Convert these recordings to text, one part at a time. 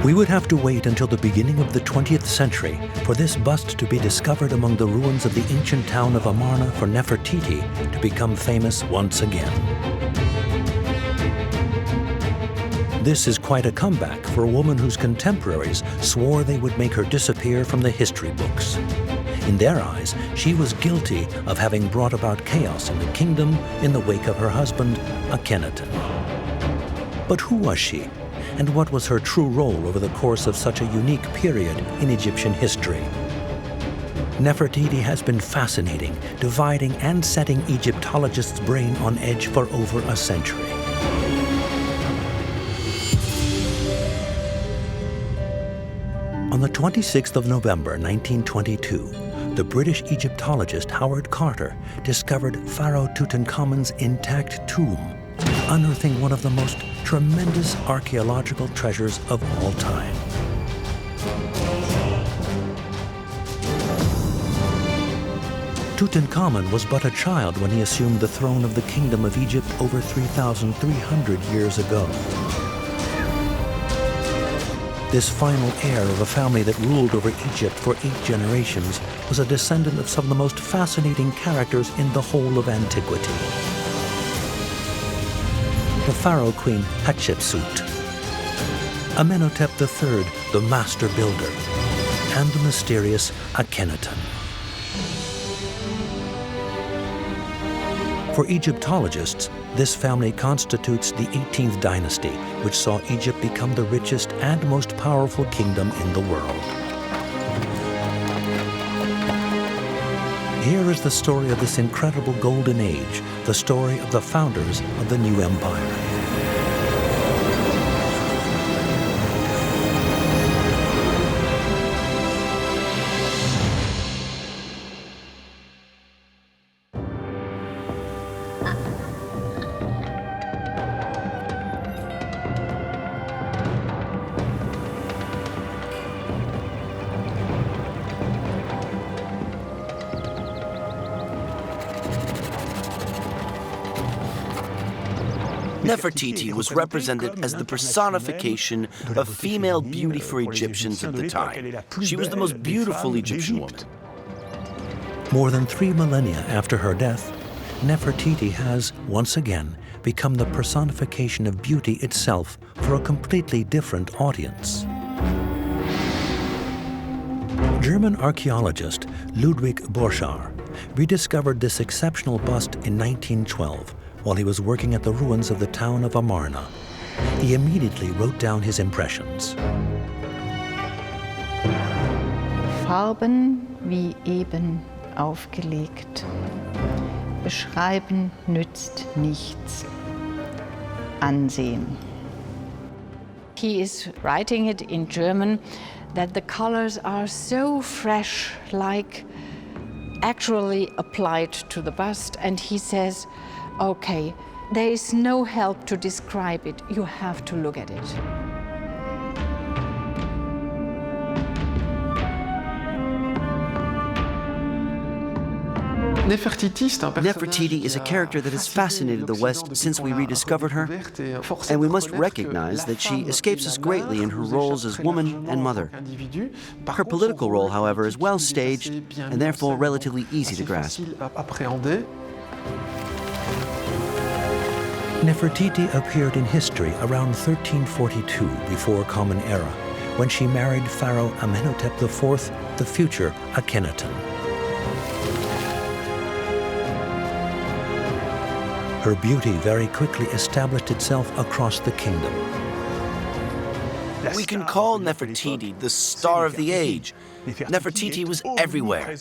We would have to wait until the beginning of the 20th century for this bust to be discovered among the ruins of the ancient town of Amarna for Nefertiti to become famous once again. This is quite a comeback for a woman whose contemporaries swore they would make her disappear from the history books. In their eyes, she was guilty of having brought about chaos in the kingdom in the wake of her husband, Akhenaten. But who was she? And what was her true role over the course of such a unique period in Egyptian history? Nefertiti has been fascinating, dividing and setting Egyptologists' brain on edge for over a century. On the 26th of November, 1922, the British Egyptologist Howard Carter discovered Pharaoh Tutankhamun's intact tomb, unearthing one of the most tremendous archaeological treasures of all time. Tutankhamun was but a child when he assumed the throne of the Kingdom of Egypt over 3,300 years ago. This final heir of a family that ruled over Egypt for 8 generations was a descendant of some of the most fascinating characters in the whole of antiquity. The pharaoh queen Hatshepsut, Amenhotep III, the master builder, and the mysterious Akhenaten. For Egyptologists, this family constitutes the 18th dynasty, which saw Egypt become the richest and most powerful kingdom in the world. Here is the story of this incredible golden age, the story of the founders of the new empire. Nefertiti was represented as the personification of female beauty for Egyptians at the time. She was the most beautiful Egyptian woman. More than 3 millennia after her death, Nefertiti has, once again, become the personification of beauty itself for a completely different audience. German archaeologist Ludwig Borchardt rediscovered this exceptional bust in 1912 while he was working at the ruins of the town of Amarna. He immediately wrote down his impressions. Farben wie eben aufgelegt. Beschreiben nützt nichts. Ansehen. He is writing it in German that the colors are so fresh, like actually applied to the bust, and he says, okay, there is no help to describe it. You have to look at it. Nefertiti is a character that has fascinated the West since we rediscovered her, and we must recognize that she escapes us greatly in her roles as woman and mother. Her political role, however, is well staged and therefore relatively easy to grasp. Nefertiti appeared in history around 1342 before Common Era, when she married Pharaoh Amenhotep IV, the future Akhenaten. Her beauty very quickly established itself across the kingdom. We can call Nefertiti the star of the age. Nefertiti was everywhere.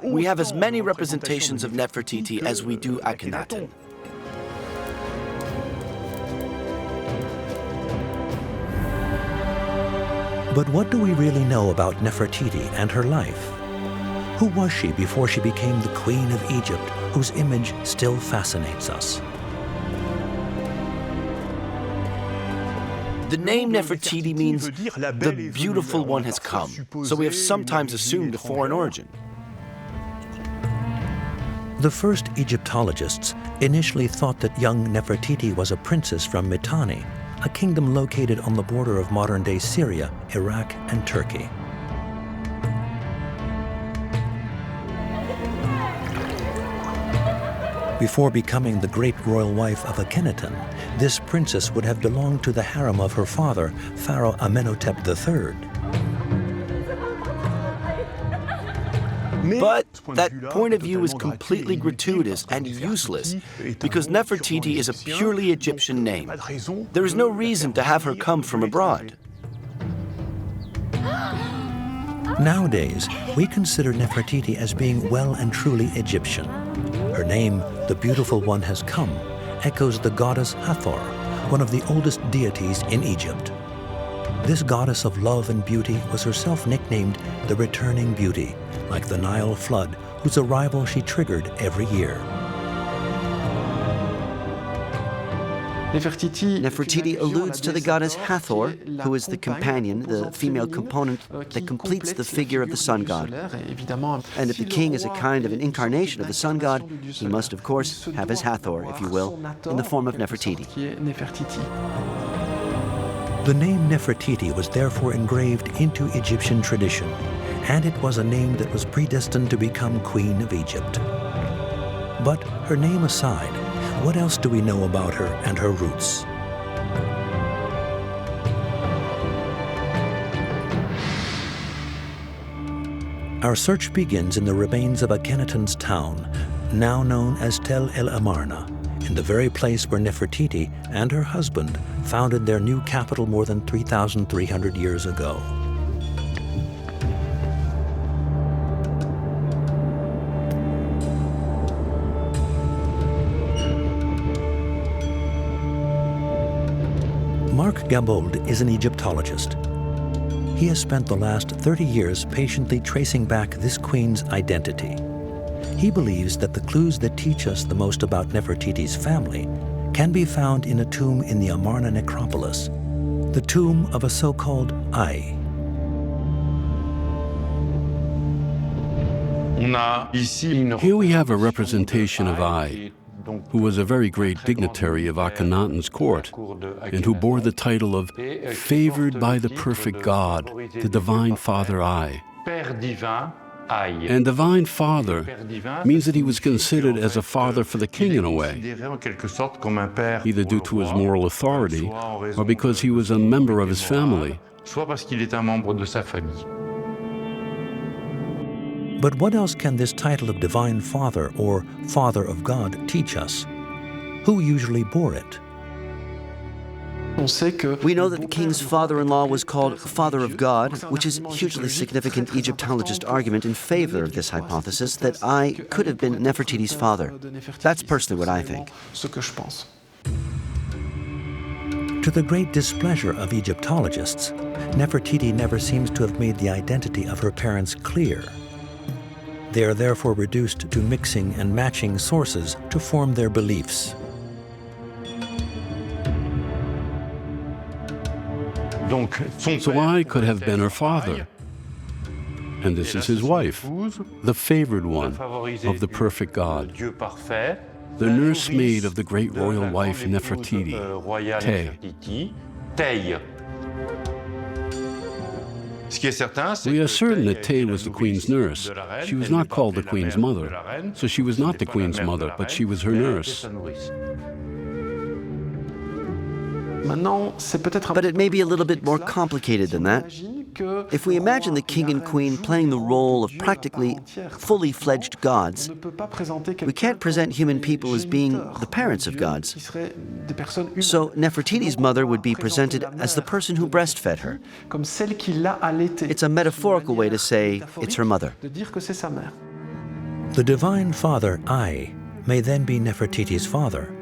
We have as many representations of Nefertiti as we do Akhenaten. But what do we really know about Nefertiti and her life? Who was she before she became the Queen of Egypt, whose image still fascinates us? The name Nefertiti means the beautiful one has come, so we have sometimes assumed a foreign origin. The first Egyptologists initially thought that young Nefertiti was a princess from Mitanni, a kingdom located on the border of modern-day Syria, Iraq, and Turkey. Before becoming the great royal wife of Akhenaten, this princess would have belonged to the harem of her father, Pharaoh Amenhotep III. But that point of view is completely gratuitous and useless because Nefertiti is a purely Egyptian name. There is no reason to have her come from abroad. Nowadays, we consider Nefertiti as being well and truly Egyptian. Her name, the beautiful one has come, echoes the goddess Hathor, one of the oldest deities in Egypt. This goddess of love and beauty was herself nicknamed the Returning Beauty, like the Nile flood, whose arrival she triggered every year. Nefertiti alludes to the goddess Hathor, who is the companion, the female component that completes the figure of the sun god. And if the king is a kind of an incarnation of the sun god, he must, of course, have his Hathor, if you will, in the form of Nefertiti. The name Nefertiti was therefore engraved into Egyptian tradition, and it was a name that was predestined to become Queen of Egypt. But her name aside, what else do we know about her and her roots? Our search begins in the remains of Akhenaten's town, now known as Tel El Amarna, in the very place where Nefertiti and her husband founded their new capital more than 3,300 years ago. Mark Gabold is an Egyptologist. He has spent the last 30 years patiently tracing back this queen's identity. He believes that the clues that teach us the most about Nefertiti's family can be found in a tomb in the Amarna necropolis, the tomb of a so-called Ai. Here we have a representation of Ai, who was a very great dignitary of Akhenaten's court, and who bore the title of favored by the perfect God, the divine father Ai. And divine father means that he was considered as a father for the king in a way, either due to his moral authority or because he was a member of his family. But what else can this title of Divine Father or Father of God teach us? Who usually bore it? We know that the king's father-in-law was called Father of God, which is a hugely significant Egyptologist argument in favor of this hypothesis that Ai could have been Nefertiti's father. That's personally what I think. To the great displeasure of Egyptologists, Nefertiti never seems to have made the identity of her parents clear. They are therefore reduced to mixing and matching sources to form their beliefs. So Ai could have been her father, and this is his wife, the favored one of the perfect God, the nursemaid of the great royal wife Nefertiti, Te. We are certain that Te was the queen's nurse. She was not called the queen's mother, so she was not the queen's mother, but she was her nurse. But it may be a little bit more complicated than that. If we imagine the king and queen playing the role of practically fully fledged gods, we can't present human people as being the parents of gods. So Nefertiti's mother would be presented as the person who breastfed her. It's a metaphorical way to say it's her mother. The divine father, Ai, may then be Nefertiti's father.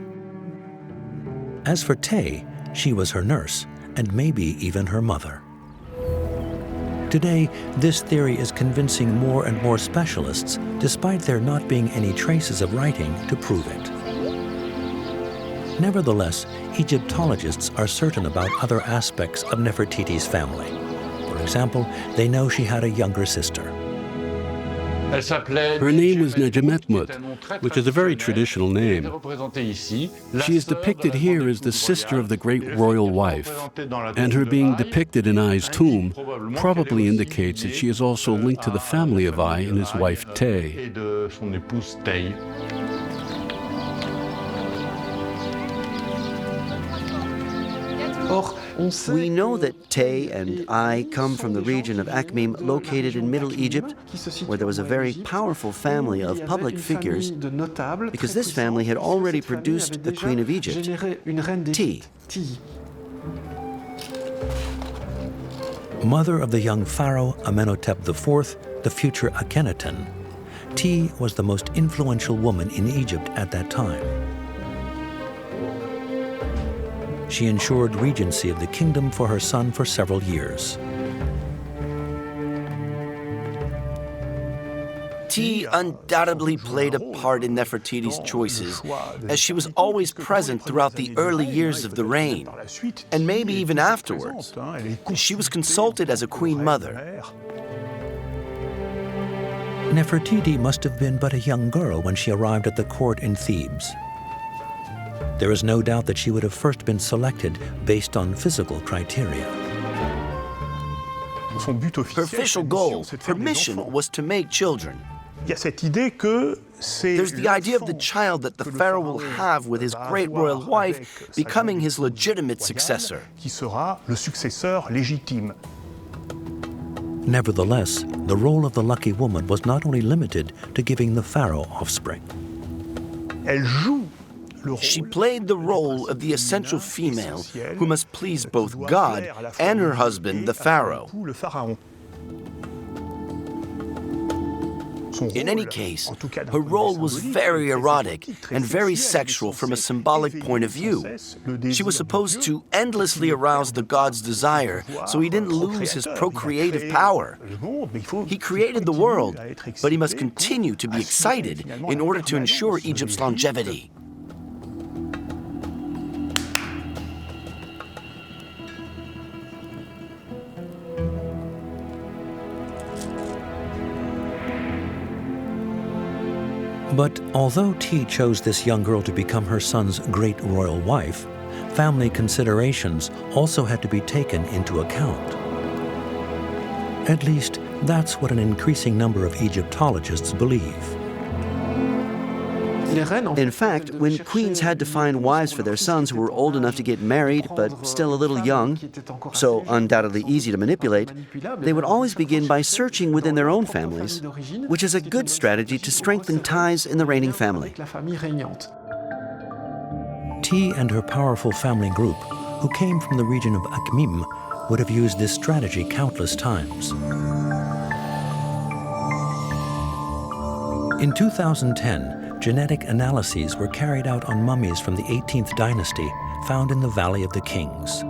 As for Te, she was her nurse, and maybe even her mother. Today, this theory is convincing more and more specialists, despite there not being any traces of writing to prove it. Nevertheless, Egyptologists are certain about other aspects of Nefertiti's family. For example, they know she had a younger sister. Her name was Nefertiti, which is a very traditional name. She is depicted here as the sister of the great royal wife, and her being depicted in Ai's tomb probably indicates that she is also linked to the family of Ai and his wife Te. We know that Te and Ai come from the region of Akhmim located in Middle Egypt, where there was a very powerful family of public figures, because this family had already produced the Queen of Egypt, Te. Mother of the young pharaoh Amenhotep IV, the future Akhenaten, Te was the most influential woman in Egypt at that time. She ensured regency of the kingdom for her son for several years. Te undoubtedly played a part in Nefertiti's choices, as she was always present throughout the early years of the reign, and maybe even afterwards. She was consulted as a queen mother. Nefertiti must have been but a young girl when she arrived at the court in Thebes. There is no doubt that she would have first been selected based on physical criteria. Her official goal, her mission, was to make children. There's the idea of the child that the pharaoh will have with his great royal wife becoming his legitimate successor. Nevertheless, the role of the lucky woman was not only limited to giving the pharaoh offspring. She played the role of the essential female who must please both God and her husband, the pharaoh. In any case, her role was very erotic and very sexual from a symbolic point of view. She was supposed to endlessly arouse the god's desire so he didn't lose his procreative power. He created the world, but he must continue to be excited in order to ensure Egypt's longevity. But although Te chose this young girl to become her son's great royal wife, family considerations also had to be taken into account. At least, that's what an increasing number of Egyptologists believe. In fact, when queens had to find wives for their sons who were old enough to get married but still a little young, so undoubtedly easy to manipulate, they would always begin by searching within their own families, which is a good strategy to strengthen ties in the reigning family. Te and her powerful family group, who came from the region of Akhmim, would have used this strategy countless times. In 2010, genetic analyses were carried out on mummies from the 18th dynasty found in the Valley of the Kings.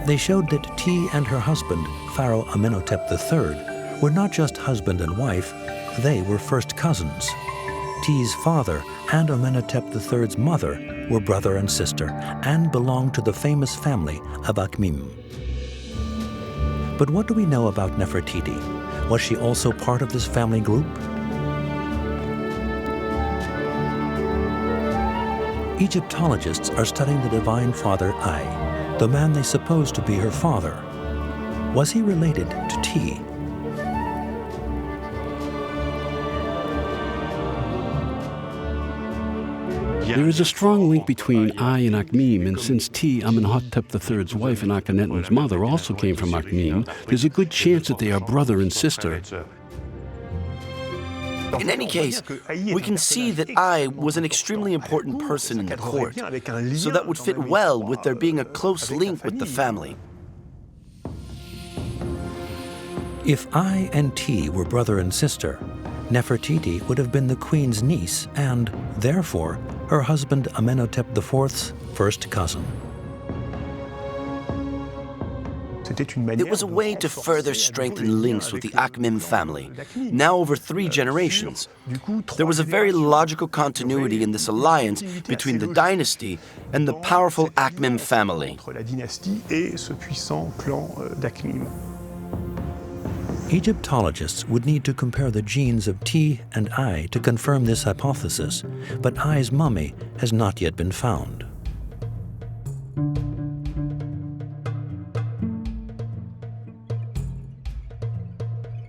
They showed that Te and her husband, Pharaoh Amenhotep III, were not just husband and wife, they were first cousins. Te's father and Amenhotep III's mother were brother and sister and belonged to the famous family of Akhmim. But what do we know about Nefertiti? Was she also part of this family group? Egyptologists are studying the divine father Ai, the man they suppose to be her father. Was he related to Te? There is a strong link between Ai and Akhmim, and since Te, Amenhotep III's wife and Akhenaten's mother, also came from Akhmim, there's a good chance that they are brother and sister. In any case, we can see that Ai was an extremely important person in the court, so that would fit well with there being a close link with the family. If Ai and Te were brother and sister, Nefertiti would have been the queen's niece and, therefore, her husband Amenhotep IV's first cousin. It was a way to further strengthen links with the Akhmim family, now over 3 generations. There was a very logical continuity in this alliance between the dynasty and the powerful Akhmim family. Egyptologists would need to compare the genes of T and I to confirm this hypothesis, but I's mummy has not yet been found.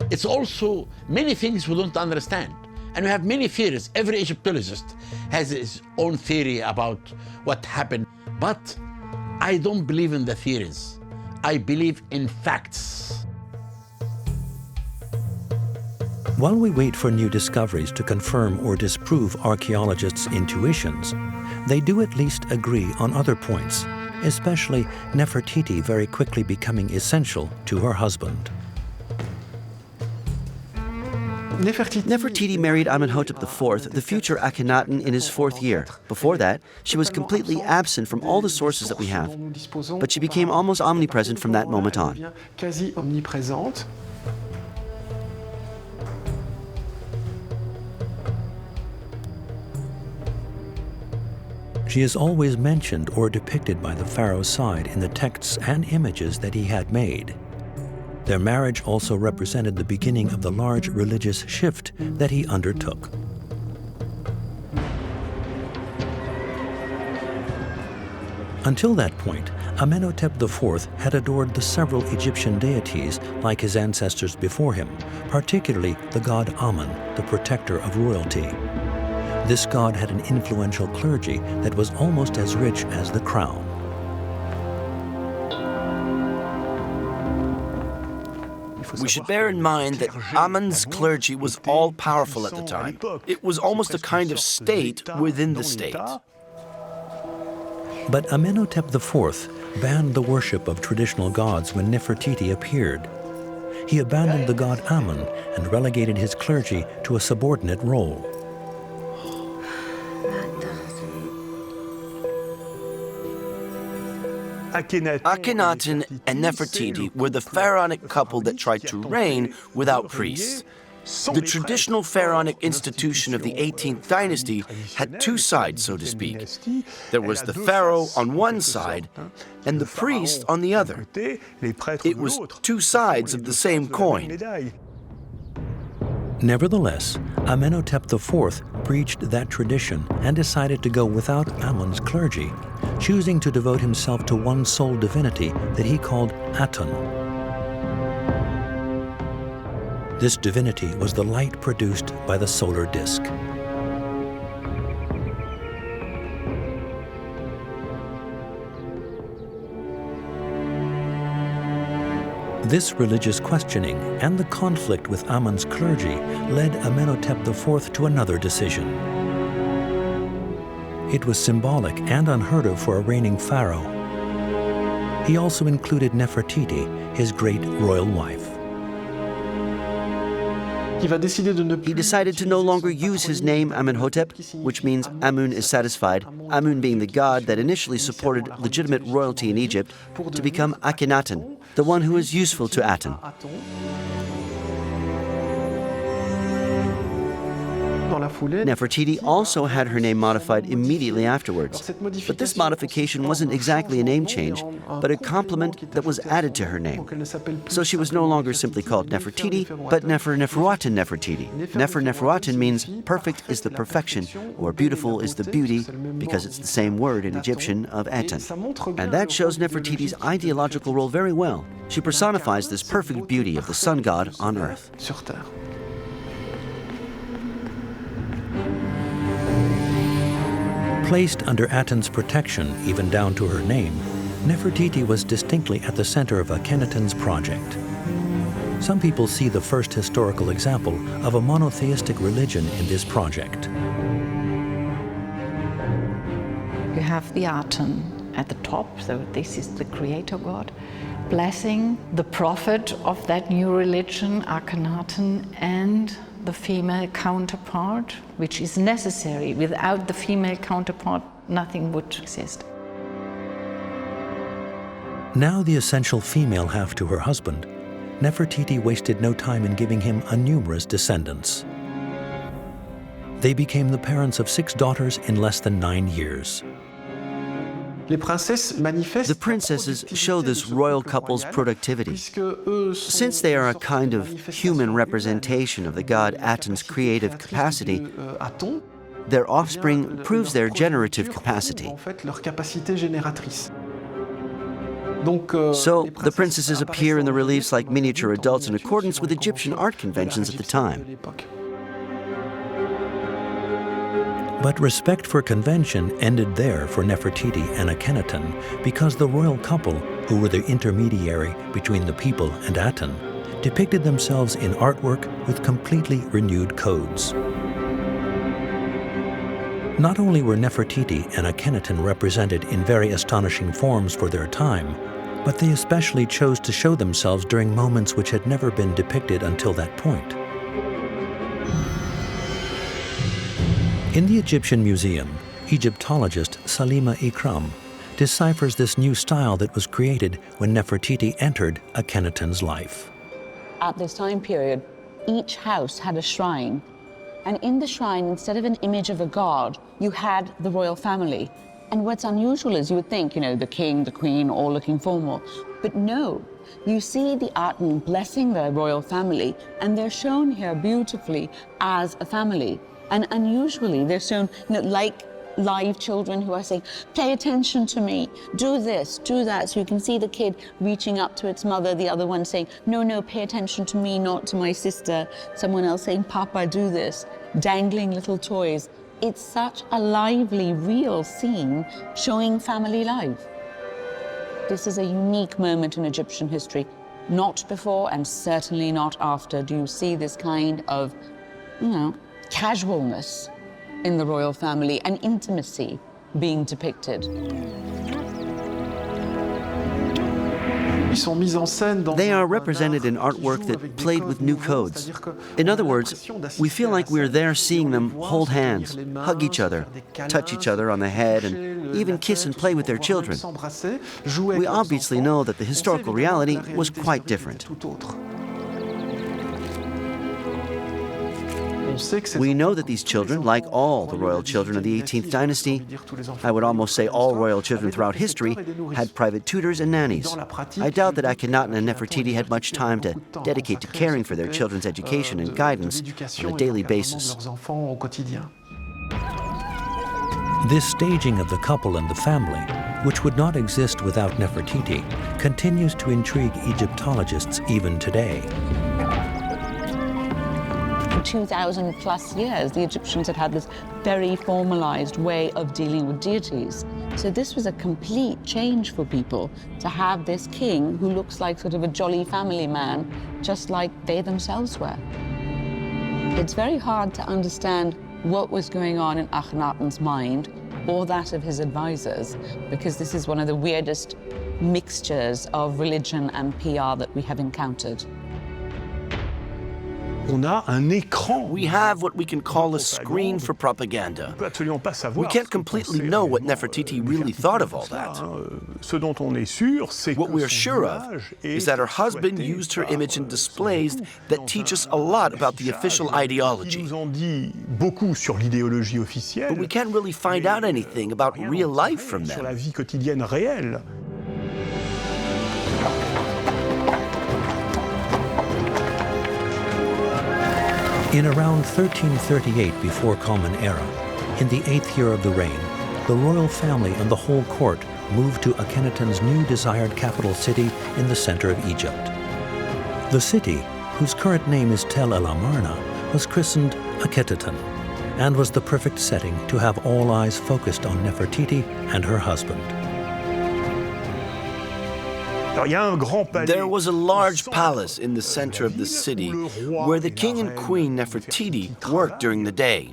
It's also many things we don't understand. And we have many theories. Every Egyptologist has his own theory about what happened. But I don't believe in the theories. I believe in facts. While we wait for new discoveries to confirm or disprove archaeologists' intuitions, they do at least agree on other points, especially Nefertiti very quickly becoming essential to her husband. Nefertiti married Amenhotep IV, the future Akhenaten, in his 4th year. Before that, she was completely absent from all the sources that we have, but she became almost omnipresent from that moment on. She is always mentioned or depicted by the pharaoh's side in the texts and images that he had made. Their marriage also represented the beginning of the large religious shift that he undertook. Until that point, Amenhotep IV had adored the several Egyptian deities like his ancestors before him, particularly the god Amun, the protector of royalty. This god had an influential clergy that was almost as rich as the crown. We should bear in mind that Amun's clergy was all-powerful at the time. It was almost a kind of state within the state. But Amenhotep IV banned the worship of traditional gods when Nefertiti appeared. He abandoned the god Amun and relegated his clergy to a subordinate role. Akhenaten and Nefertiti were the pharaonic couple that tried to reign without priests. The traditional pharaonic institution of the 18th dynasty had two sides, so to speak. There was the pharaoh on one side and the priest on the other. It was two sides of the same coin. Nevertheless, Amenhotep IV breached that tradition and decided to go without Amun's clergy, choosing to devote himself to one sole divinity that he called Aten. This divinity was the light produced by the solar disk. This religious questioning and the conflict with Amun's clergy led Amenhotep IV to another decision. It was symbolic and unheard of for a reigning pharaoh. He also included Nefertiti, his great royal wife. He decided to no longer use his name Amenhotep, which means Amun is satisfied, Amun being the god that initially supported legitimate royalty in Egypt, to become Akhenaten, the one who is useful to Aten. Nefertiti also had her name modified immediately afterwards. But this modification wasn't exactly a name change, but a complement that was added to her name. So she was no longer simply called Nefertiti, but Neferuaten Nefertiti. Neferuaten means perfect is the perfection, or beautiful is the beauty, because it's the same word in Egyptian of Aten. And that shows Nefertiti's ideological role very well. She personifies this perfect beauty of the sun god on earth. Placed under Aten's protection, even down to her name, Nefertiti was distinctly at the center of Akhenaten's project. Some people see the first historical example of a monotheistic religion in this project. You have the Aten at the top, so this is the creator god, blessing the prophet of that new religion, Akhenaten, and the female counterpart, which is necessary. Without the female counterpart, nothing would exist. Now the essential female half to her husband, Nefertiti wasted no time in giving him a numerous descendants. They became the parents of 6 daughters in less than 9 years. The princesses show this royal couple's productivity. Since they are a kind of human representation of the god Aten's creative capacity, their offspring proves their generative capacity. So, the princesses appear in the reliefs like miniature adults in accordance with Egyptian art conventions at the time. But respect for convention ended there for Nefertiti and Akhenaten because the royal couple, who were the intermediary between the people and Aten, depicted themselves in artwork with completely renewed codes. Not only were Nefertiti and Akhenaten represented in very astonishing forms for their time, but they especially chose to show themselves during moments which had never been depicted until that point. In the Egyptian Museum, Egyptologist Salima Ikram deciphers this new style that was created when Nefertiti entered Akhenaten's life. At this time period, each house had a shrine. And in the shrine, instead of an image of a god, you had the royal family. And what's unusual is you would think, the king, the queen, all looking formal. But no, you see the Aten blessing their royal family, and they're shown here beautifully as a family. And unusually, they're shown like live children who are saying, pay attention to me, do this, do that. So you can see the kid reaching up to its mother, the other one saying, no, pay attention to me, not to my sister. Someone else saying, Papa, do this, dangling little toys. It's such a lively, real scene showing family life. This is a unique moment in Egyptian history. Not before and certainly not after do you see this kind of, casualness in the royal family and intimacy being depicted. They are represented in artwork that played with new codes. In other words, we feel like we're there seeing them hold hands, hug each other, touch each other on the head, and even kiss and play with their children. We obviously know that the historical reality was quite different. We know that these children, like all the royal children of the 18th dynasty, I would almost say all royal children throughout history, had private tutors and nannies. I doubt that Akhenaten and Nefertiti had much time to dedicate to caring for their children's education and guidance on a daily basis. This staging of the couple and the family, which would not exist without Nefertiti, continues to intrigue Egyptologists even today. 2,000 plus years, the Egyptians had had this very formalized way of dealing with deities. So this was a complete change for people to have this king who looks like sort of a jolly family man, just like they themselves were. It's very hard to understand what was going on in Akhenaten's mind or that of his advisors, because this is one of the weirdest mixtures of religion and PR that we have encountered. We have what we can call a screen for propaganda. We can't completely know what Nefertiti really thought of all that. What we are sure of is that her husband used her image in displays that teach us a lot about the official ideology. But we can't really find out anything about real life from them. In around 1338 before Common Era, in the 8th year of the reign, the royal family and the whole court moved to Akhenaten's new desired capital city in the center of Egypt. The city, whose current name is Tel El Amarna, was christened Akhenaten and was the perfect setting to have all eyes focused on Nefertiti and her husband. There was a large palace in the center of the city where the king and queen Nefertiti worked during the day.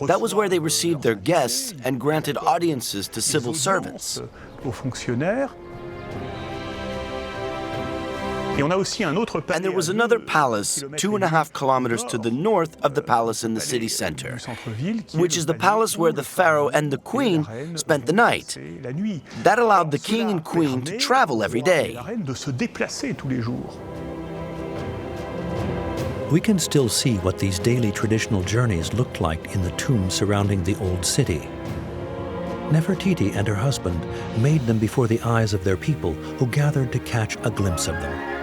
That was where they received their guests and granted audiences to civil servants. And there was another palace 2.5 kilometers to the north of the palace in the city center, which is the palace where the pharaoh and the queen spent the night. That allowed the king and queen to travel every day. We can still see what these daily traditional journeys looked like in the tombs surrounding the old city. Nefertiti and her husband made them before the eyes of their people who gathered to catch a glimpse of them.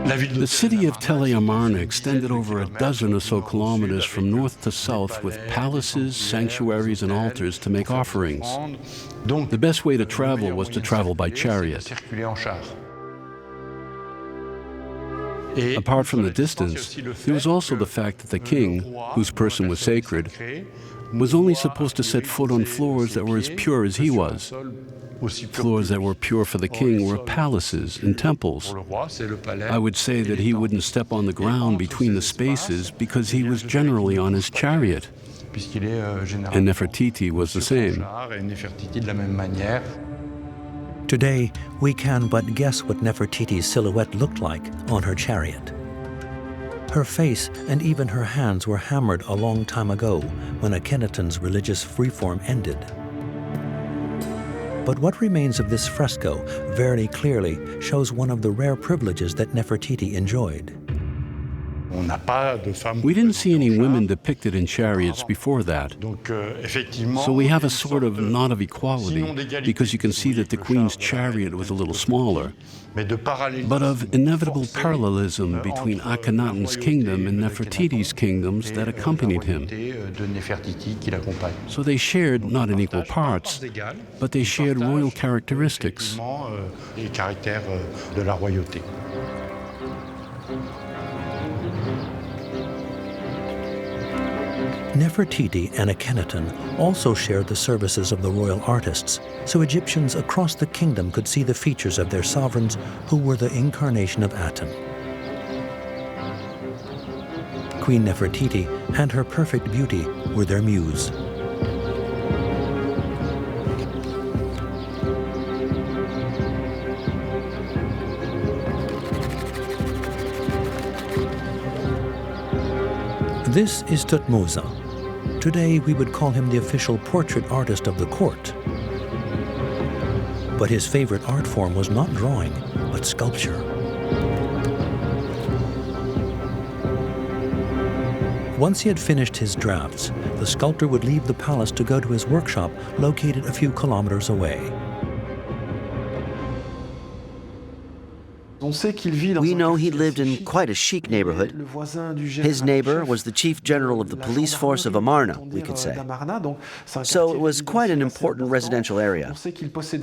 The city of Tel Amarna extended over a dozen or so kilometers from north to south with palaces, sanctuaries, and altars to make offerings. The best way to travel was to travel by chariot. Apart from the distance, there was also the fact that the king, whose person was sacred, was only supposed to set foot on floors that were as pure as he was. Floors that were pure for the king were palaces and temples. I would say that he wouldn't step on the ground between the spaces because he was generally on his chariot. And Nefertiti was the same. Today, we can but guess what Nefertiti's silhouette looked like on her chariot. Her face and even her hands were hammered a long time ago when Akhenaten's religious freeform ended. But what remains of this fresco very clearly shows one of the rare privileges that Nefertiti enjoyed. We didn't see any women depicted in chariots before that. So we have a sort of knot of equality, because you can see that the queen's chariot was a little smaller, but of inevitable parallelism between Akhenaten's kingdom and Nefertiti's kingdoms that accompanied him. So they shared, not in equal parts, but they shared royal characteristics. Nefertiti and Akhenaten also shared the services of the royal artists, so Egyptians across the kingdom could see the features of their sovereigns who were the incarnation of Aten. Queen Nefertiti and her perfect beauty were their muse. This is Thutmose. Today we would call him the official portrait artist of the court. But his favorite art form was not drawing, but sculpture. Once he had finished his drafts, the sculptor would leave the palace to go to his workshop located a few kilometers away. We know he lived in quite a chic neighborhood. His neighbor was the chief general of the police force of Amarna, we could say. So it was quite an important residential area.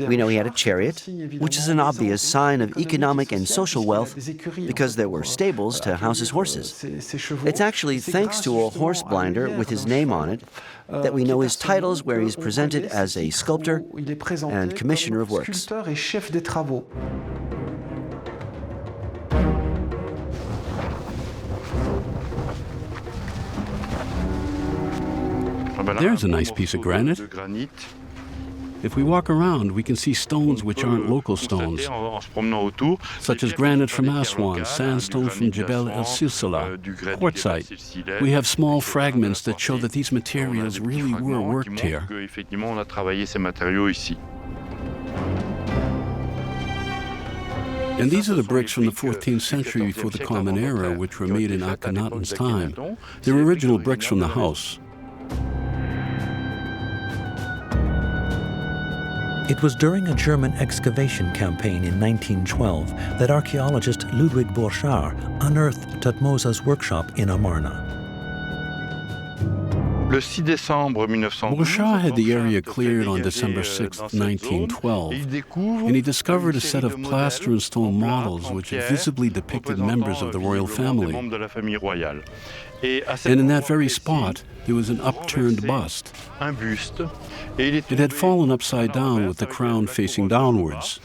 We know he had a chariot, which is an obvious sign of economic and social wealth because there were stables to house his horses. It's actually thanks to a horse blinder with his name on it that we know his titles, where he's presented as a sculptor and commissioner of works. There's a nice piece of granite. If we walk around, we can see stones which aren't local stones, such as granite from Aswan, sandstone from Jebel el-Silsila, quartzite. We have small fragments that show that these materials really were worked here. And these are the bricks from the 14th century before the Common Era, which were made in Akhenaten's time. They're original bricks from the house. It was during a German excavation campaign in 1912 that archaeologist Ludwig Borchardt unearthed Thutmose's workshop in Amarna. Borchardt had the area cleared on December 6, 1912, and he discovered a set of plaster and stone models which visibly depicted members of the royal family. And in that very spot, there was an upturned bust. It had fallen upside down with the crown facing downwards.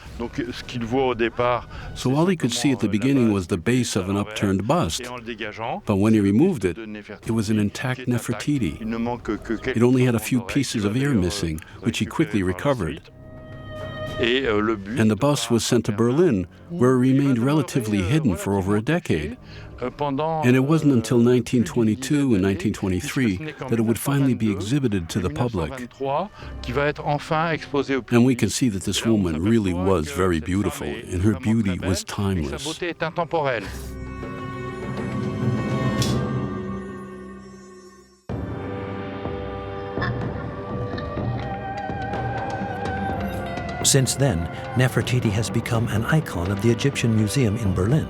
So all he could see at the beginning was the base of an upturned bust. But when he removed it, it was an intact Nefertiti. It only had a few pieces of ear missing, which he quickly recovered. And the bust was sent to Berlin, where it remained relatively hidden for over a decade. And it wasn't until 1922 and 1923 that it would finally be exhibited to the public. And we can see that this woman really was very beautiful, and her beauty was timeless. Since then, Nefertiti has become an icon of the Egyptian Museum in Berlin,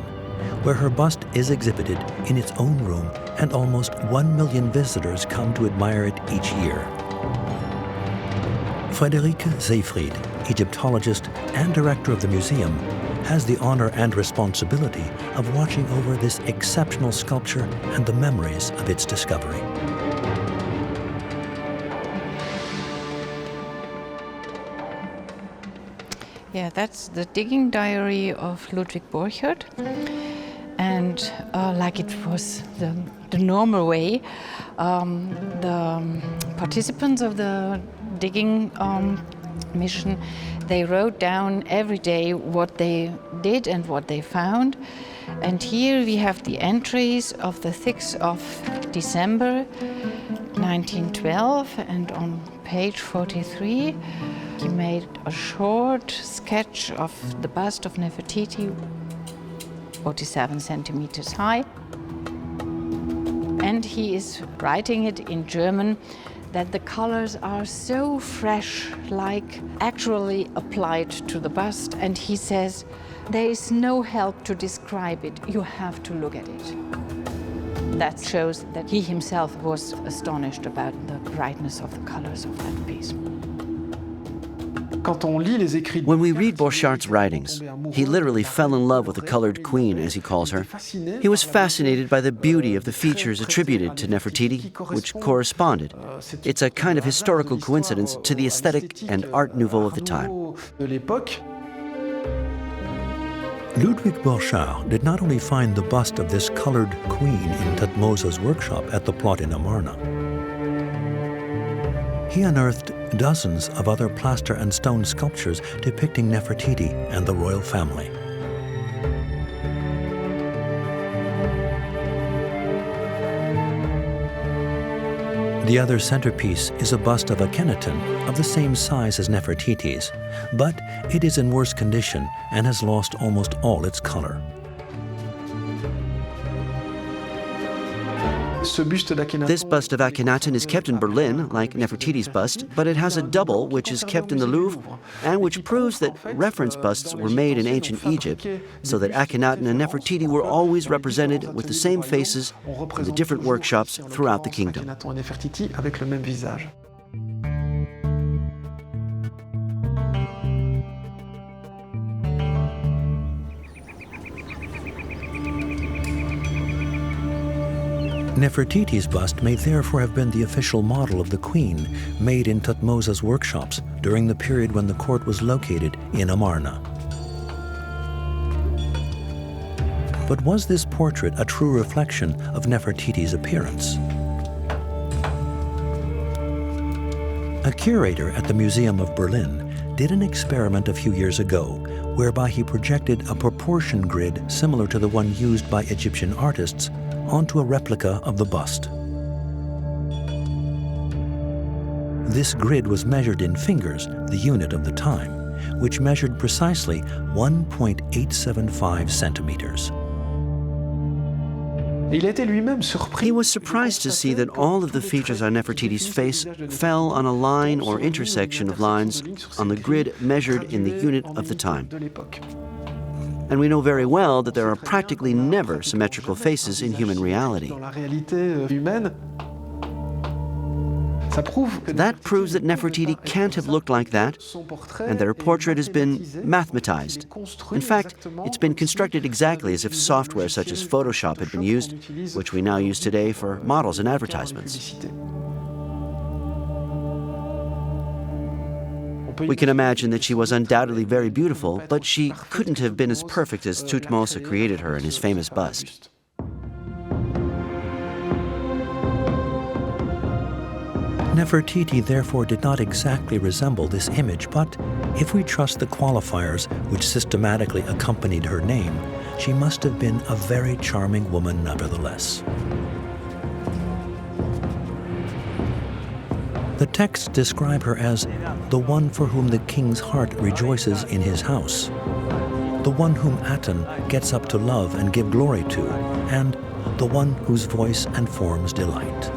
where her bust is exhibited in its own room and almost 1 million visitors come to admire it each year. Friederike Seefried, Egyptologist and director of the museum, has the honor and responsibility of watching over this exceptional sculpture and the memories of its discovery. Yeah, that's the digging diary of Ludwig Borchardt. And like it was the normal way, the participants of the digging mission, they wrote down every day what they did and what they found. And here we have the entries of the 6th of December 1912, and on page 43 he made a short sketch of the bust of Nefertiti, 47 centimeters high. And he is writing it in German that the colors are so fresh, like actually applied to the bust. And he says, there is no help to describe it, you have to look at it. That shows that he himself was astonished about the brightness of the colors of that piece. When we read Borchardt's writings, he literally fell in love with the colored queen, as he calls her. He was fascinated by the beauty of the features attributed to Nefertiti, which corresponded. It's a kind of historical coincidence to the aesthetic and art nouveau of the time. Ludwig Borchardt did not only find the bust of this colored queen in Thutmose's workshop at the plot in Amarna. He unearthed dozens of other plaster and stone sculptures depicting Nefertiti and the royal family. The other centerpiece is a bust of Akhenaten of the same size as Nefertiti's, but it is in worse condition and has lost almost all its color. This bust of Akhenaten is kept in Berlin, like Nefertiti's bust, but it has a double which is kept in the Louvre, and which proves that reference busts were made in ancient Egypt, so that Akhenaten and Nefertiti were always represented with the same faces in the different workshops throughout the kingdom. Nefertiti's bust may therefore have been the official model of the queen made in Thutmose's workshops during the period when the court was located in Amarna. But was this portrait a true reflection of Nefertiti's appearance? A curator at the Museum of Berlin did an experiment a few years ago whereby he projected a proportion grid similar to the one used by Egyptian artists onto a replica of the bust. This grid was measured in fingers, the unit of the time, which measured precisely 1.875 centimeters. He was surprised to see that all of the features on Nefertiti's face fell on a line or intersection of lines on the grid measured in the unit of the time. And we know very well that there are practically never symmetrical faces in human reality. That proves that Nefertiti can't have looked like that, and that her portrait has been mathematized. In fact, it's been constructed exactly as if software such as Photoshop had been used, which we now use today for models and advertisements. We can imagine that she was undoubtedly very beautiful, but she couldn't have been as perfect as Thutmose created her in his famous bust. Nefertiti therefore did not exactly resemble this image, but if we trust the qualifiers which systematically accompanied her name, she must have been a very charming woman nevertheless. The texts describe her as the one for whom the king's heart rejoices in his house, the one whom Aten gets up to love and give glory to, and the one whose voice and forms delight.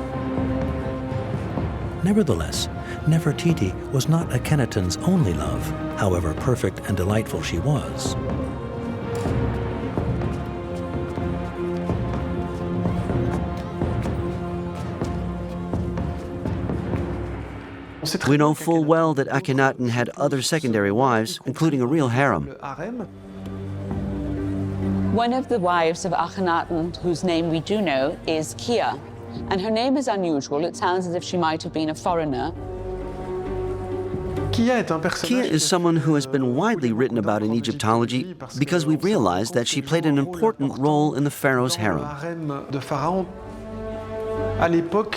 Nevertheless, Nefertiti was not Akhenaten's only love, however perfect and delightful she was. We know full well that Akhenaten had other secondary wives, including a real harem. One of the wives of Akhenaten, whose name we do know, is Kia. And her name is unusual. It sounds as if she might have been a foreigner. Kia is someone who has been widely written about in Egyptology because we've realized that she played an important role in the pharaoh's harem.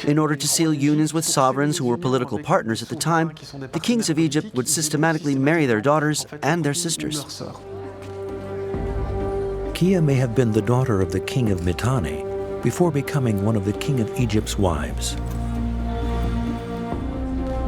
In order to seal unions with sovereigns who were political partners at the time, the kings of Egypt would systematically marry their daughters and their sisters. Kia may have been the daughter of the king of Mitanni before becoming one of the king of Egypt's wives.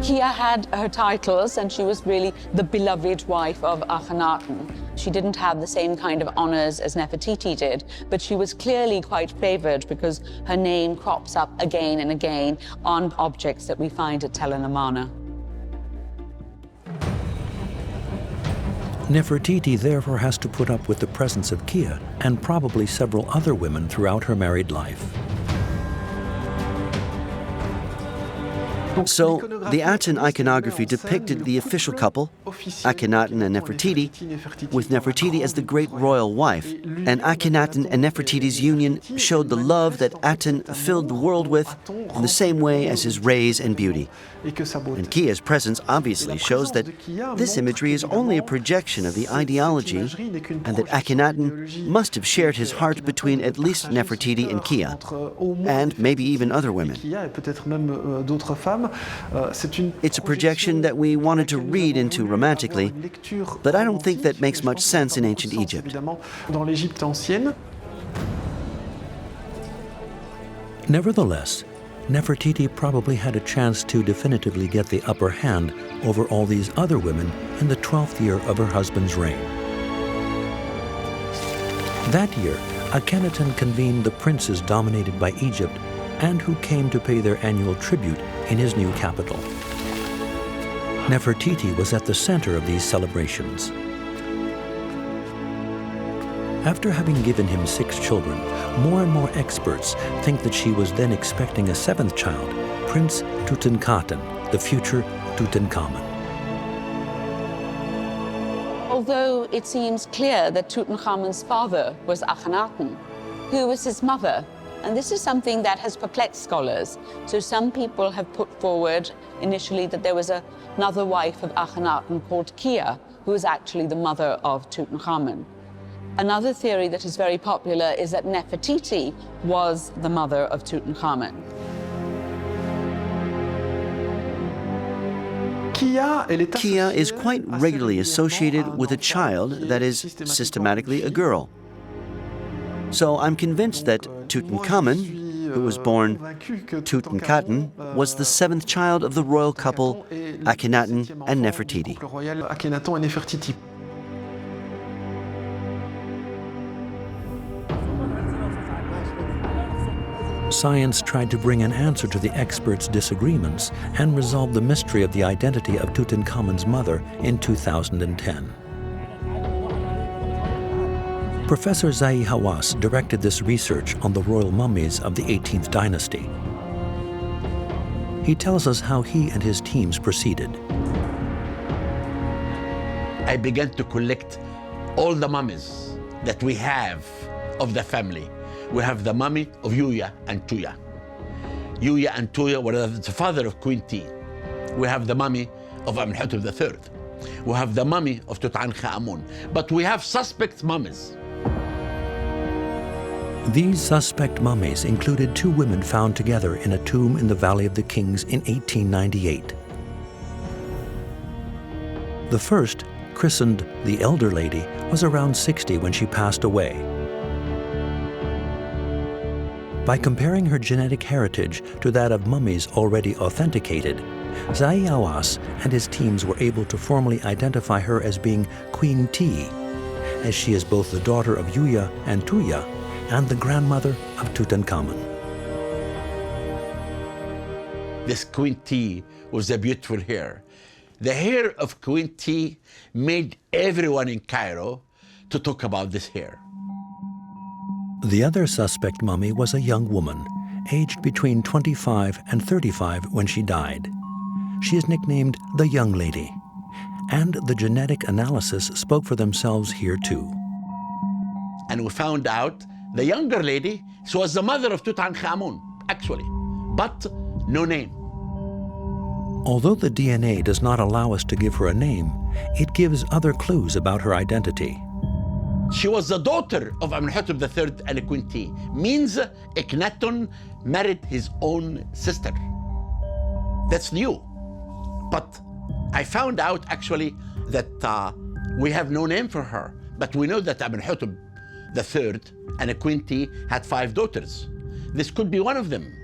Kia had her titles, and she was really the beloved wife of Akhenaten. She didn't have the same kind of honors as Nefertiti did, but she was clearly quite favored because her name crops up again and again on objects that we find at Tel el Amarna. Nefertiti therefore has to put up with the presence of Kia and probably several other women throughout her married life. So, the Aten iconography depicted the official couple, Akhenaten and Nefertiti, with Nefertiti as the great royal wife. And Akhenaten and Nefertiti's union showed the love that Aten filled the world with in the same way as his rays and beauty. And Kia's presence obviously shows that this imagery is only a projection of the ideology and that Akhenaten must have shared his heart between at least Nefertiti and Kia, and maybe even other women. It's a projection that we wanted to read into romantically, but I don't think that makes much sense in ancient Egypt. Nevertheless, Nefertiti probably had a chance to definitively get the upper hand over all these other women in the 12th year of her husband's reign. That year, Akhenaten convened the princes dominated by Egypt and who came to pay their annual tribute in his new capital. Nefertiti was at the center of these celebrations. After having given him 6 children, more and more experts think that she was then expecting a 7th child, Prince Tutankhaten, the future Tutankhamun. Although it seems clear that Tutankhamun's father was Akhenaten, who was his mother? And this is something that has perplexed scholars. So some people have put forward initially that there was another wife of Akhenaten called Kia, who was actually the mother of Tutankhamun. Another theory that is very popular is that Nefertiti was the mother of Tutankhamun. Kia is quite regularly associated with a child that is systematically a girl. So I'm convinced that Tutankhamun, who was born Tutankhaten, was the 7th child of the royal couple Akhenaten and Nefertiti. Science tried to bring an answer to the experts' disagreements and resolve the mystery of the identity of Tutankhamun's mother in 2010. Professor Zahi Hawass directed this research on the royal mummies of the 18th dynasty. He tells us how he and his teams proceeded. I began to collect all the mummies that we have of the family. We have the mummy of Yuya and Tuya. Yuya and Tuya were the father of Queen T. We have the mummy of Amenhotep III. We have the mummy of Tutankhamun. But we have suspect mummies. These suspect mummies included 2 women found together in a tomb in the Valley of the Kings in 1898. The first, christened the Elder Lady, was around 60 when she passed away. By comparing her genetic heritage to that of mummies already authenticated, Zahi Hawass and his teams were able to formally identify her as being Queen T, as she is both the daughter of Yuya and Tuya and the grandmother of Tutankhamun. this Queen T with the beautiful hair. The hair of Queen T made everyone in Cairo to talk about this hair. The other suspect mummy was a young woman, aged between 25 and 35 when she died. She is nicknamed the Young Lady, and the genetic analysis spoke for themselves here too. And we found out the younger lady, she was the mother of Tutankhamun, actually, but no name. Although the DNA does not allow us to give her a name, it gives other clues about her identity. She was the daughter of Amenhotep III and Queen T. Means Akhenaten married his own sister. That's new. But I found out actually that we have no name for her. But we know that Amenhotep III and Queen T had 5 daughters. This could be one of them.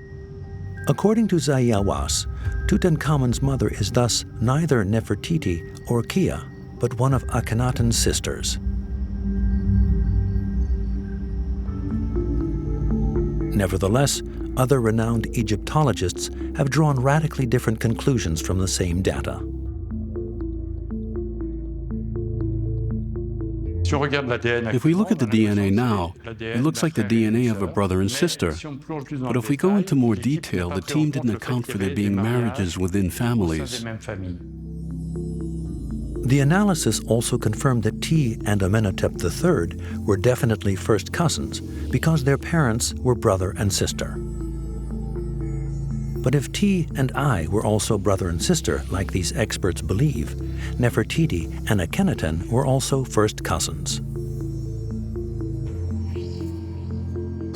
According to Zahi Hawass, Tutankhamun's mother is thus neither Nefertiti or Kia, but one of Akhenaten's sisters. Nevertheless, other renowned Egyptologists have drawn radically different conclusions from the same data. If we look at the DNA now, it looks like the DNA of a brother and sister. But if we go into more detail, the team didn't account for there being marriages within families. The analysis also confirmed that T and Amenhotep III were definitely first cousins because their parents were brother and sister. But if T and I were also brother and sister, like these experts believe, Nefertiti and Akhenaten were also first cousins.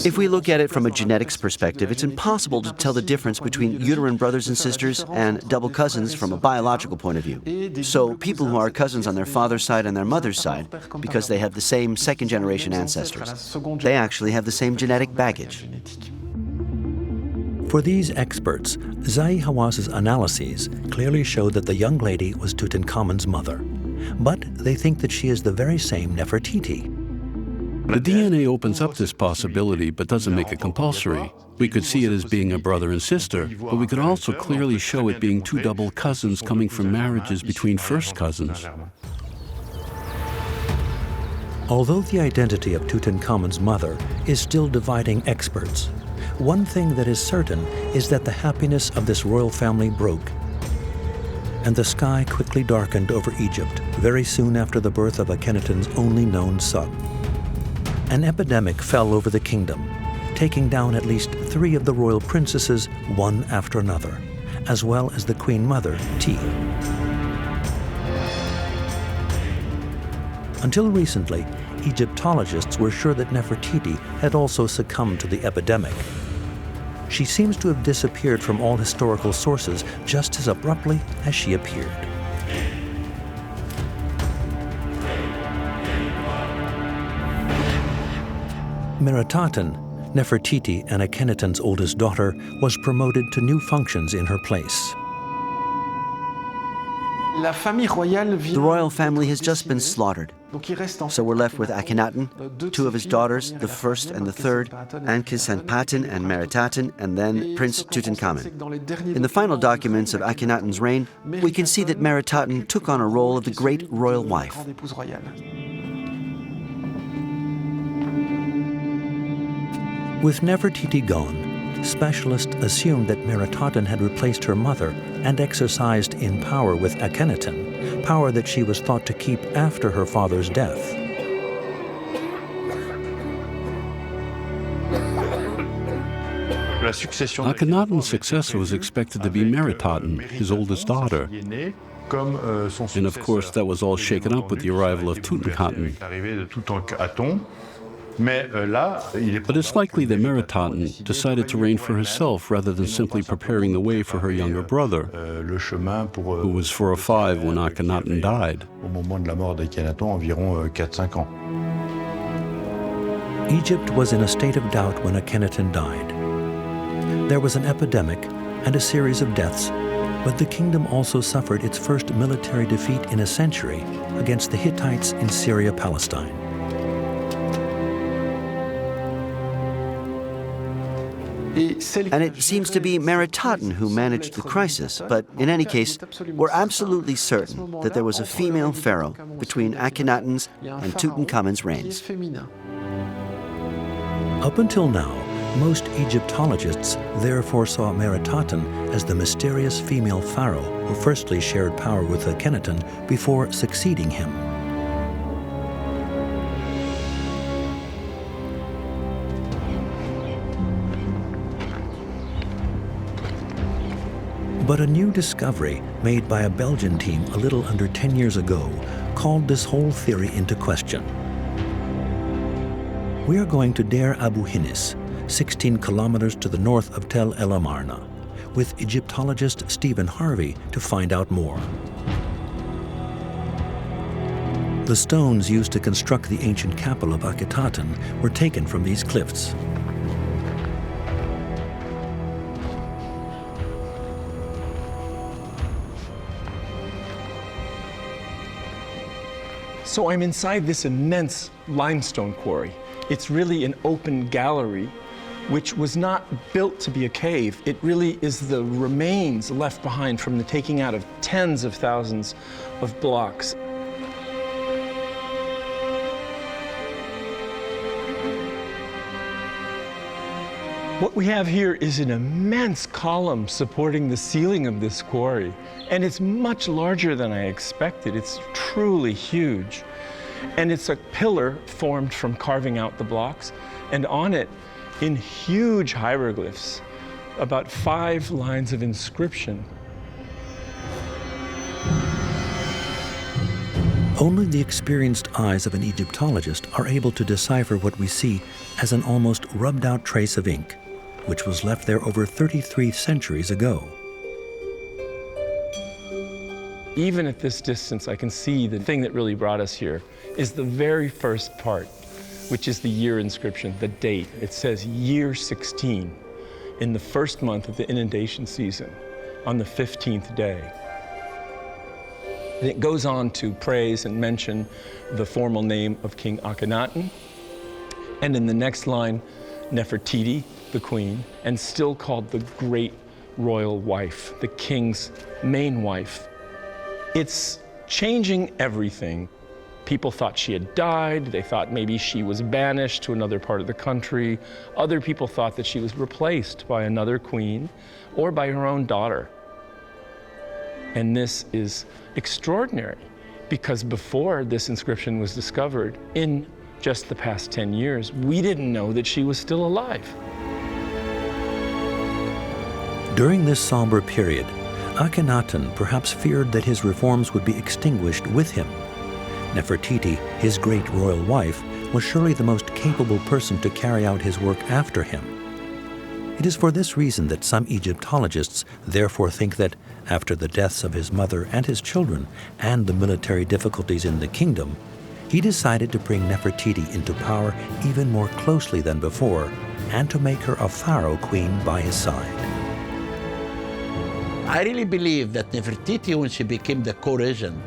If we look at it from a genetics perspective, it's impossible to tell the difference between uterine brothers and sisters and double cousins from a biological point of view. So people who are cousins on their father's side and their mother's side, because they have the same second-generation ancestors, they actually have the same genetic baggage. For these experts, Zahi Hawass's analyses clearly show that the young lady was Tutankhamun's mother. But they think that she is the very same Nefertiti. The DNA opens up this possibility, but doesn't make it compulsory. We could see it as being a brother and sister, but we could also clearly show it being 2 double cousins coming from marriages between first cousins. Although the identity of Tutankhamun's mother is still dividing experts, one thing that is certain is that the happiness of this royal family broke, and the sky quickly darkened over Egypt very soon after the birth of Akhenaten's only known son. An epidemic fell over the kingdom, taking down at least 3 of the royal princesses one after another, as well as the queen mother, T. Until recently, Egyptologists were sure that Nefertiti had also succumbed to the epidemic. She seems to have disappeared from all historical sources just as abruptly as she appeared. Meritaten, Nefertiti and Akhenaten's oldest daughter, was promoted to new functions in her place. The royal family has just been slaughtered. So we're left with Akhenaten, 2 of his daughters, the first and the third, Ankhesepaten and Meritaten, and then Prince Tutankhamun. In the final documents of Akhenaten's reign, we can see that Meritaten took on a role of the great royal wife. With Nefertiti gone, specialists assumed that Meritaten had replaced her mother and exercised in power with Akhenaten, power that she was thought to keep after her father's death. Akhenaten's successor was expected to be Meritaten, his oldest daughter. And of course, that was all shaken up with the arrival of Tutankhamun. But it's likely that Meritaten decided to reign for herself rather than simply preparing the way for her younger brother, who was 4 or 5 when Akhenaten died. Egypt was in a state of doubt when Akhenaten died. There was an epidemic and a series of deaths, but the kingdom also suffered its first military defeat in a century against the Hittites in Syria-Palestine. And it seems to be Meritaten who managed the crisis, but in any case, we're absolutely certain that there was a female pharaoh between Akhenaten's and Tutankhamun's reigns. Up until now, most Egyptologists therefore saw Meritaten as the mysterious female pharaoh who firstly shared power with Akhenaten before succeeding him. But a new discovery made by a Belgian team a little under 10 years ago called this whole theory into question. We are going to Deir Abu Hinis, 16 kilometers to the north of Tel El Amarna, with Egyptologist Stephen Harvey to find out more. The stones used to construct the ancient capital of Akhenaten were taken from these cliffs. So I'm inside this immense limestone quarry. It's really an open gallery, which was not built to be a cave. It really is the remains left behind from the taking out of tens of thousands of blocks. What we have here is an immense column supporting the ceiling of this quarry, and it's much larger than I expected. It's truly huge. And it's a pillar formed from carving out the blocks, and on it, in huge hieroglyphs, about 5 lines of inscription. Only the experienced eyes of an Egyptologist are able to decipher what we see as an almost rubbed-out trace of ink, which was left there over 33 centuries ago. Even at this distance, I can see the thing that really brought us here is the very first part, which is the year inscription, the date. It says year 16 in the first month of the inundation season on the 15th day. And it goes on to praise and mention the formal name of King Akhenaten. And in the next line, Nefertiti, the queen, and still called the great royal wife, the king's main wife. It's changing everything. People thought she had died. They thought maybe she was banished to another part of the country. Other people thought that she was replaced by another queen or by her own daughter. And this is extraordinary because before this inscription was discovered, in just the past 10 years, we didn't know that she was still alive. During this somber period, Akhenaten perhaps feared that his reforms would be extinguished with him. Nefertiti, his great royal wife, was surely the most capable person to carry out his work after him. It is for this reason that some Egyptologists therefore think that, after the deaths of his mother and his children and the military difficulties in the kingdom, he decided to bring Nefertiti into power even more closely than before and to make her a pharaoh queen by his side. I really believe that Nefertiti, when she became the co-regent,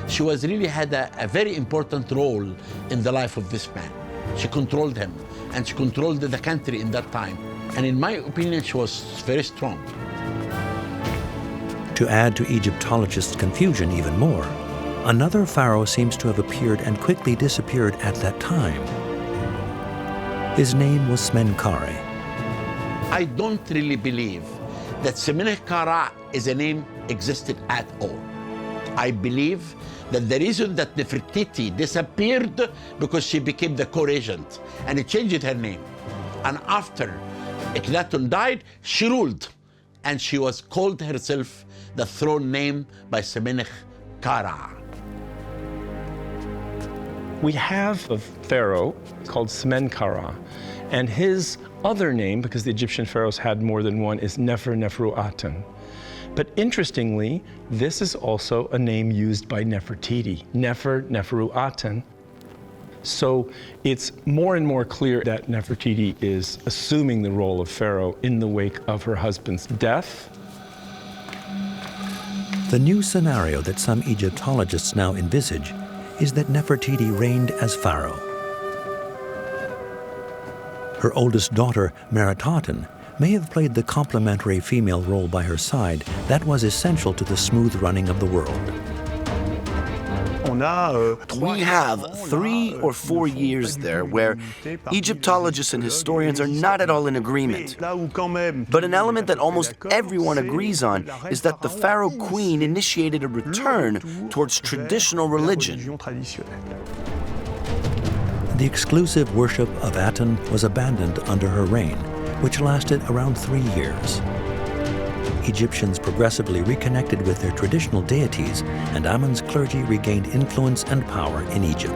she really had a very important role in the life of this man. She controlled him, and she controlled the country in that time. And in my opinion, she was very strong. To add to Egyptologists' confusion even more, another pharaoh seems to have appeared and quickly disappeared at that time. His name was Smenkhare. I don't really believe that Semenkhare is a name existed at all. I believe that the reason that Nefertiti disappeared because she became the co-regent and it changed her name. And after Akhenaten died, she ruled, and she was called herself the throne name by Semenkhare. We have a pharaoh called Smenkhare, and his other name, because the Egyptian pharaohs had more than one, is Neferuaten. But interestingly, this is also a name used by Nefertiti, Neferuaten. So it's more and more clear that Nefertiti is assuming the role of pharaoh in the wake of her husband's death. The new scenario that some Egyptologists now envisage is that Nefertiti reigned as pharaoh. Her oldest daughter, Meritaten, may have played the complementary female role by her side that was essential to the smooth running of the world. We have 3 or 4 years there where Egyptologists and historians are not at all in agreement. But an element that almost everyone agrees on is that the pharaoh queen initiated a return towards traditional religion. The exclusive worship of Aten was abandoned under her reign, which lasted around 3 years. Egyptians progressively reconnected with their traditional deities, and Amun's clergy regained influence and power in Egypt.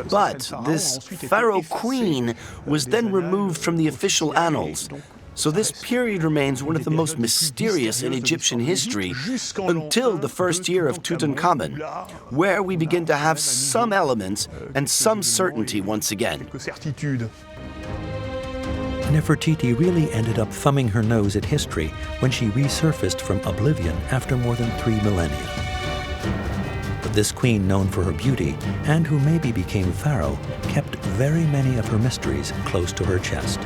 But this pharaoh queen was then removed from the official annals. So this period remains one of the most mysterious in Egyptian history until the first year of Tutankhamun, where we begin to have some elements and some certainty once again. Nefertiti really ended up thumbing her nose at history when she resurfaced from oblivion after more than 3 millennia. But this queen, known for her beauty and who maybe became pharaoh, kept very many of her mysteries close to her chest.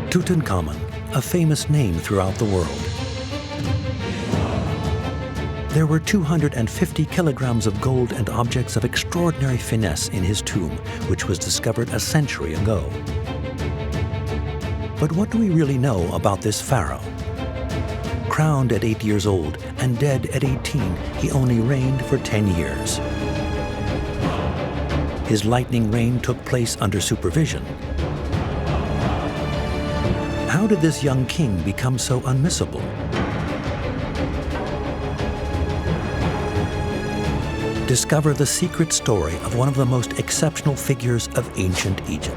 Tutankhamun, a famous name throughout the world. There were 250 kilograms of gold and objects of extraordinary finesse in his tomb, which was discovered a century ago. But what do we really know about this pharaoh? Crowned at 8 years old and dead at 18, he only reigned for 10 years. His lightning reign took place under supervision. How did this young king become so unmissable? Discover the secret story of one of the most exceptional figures of ancient Egypt.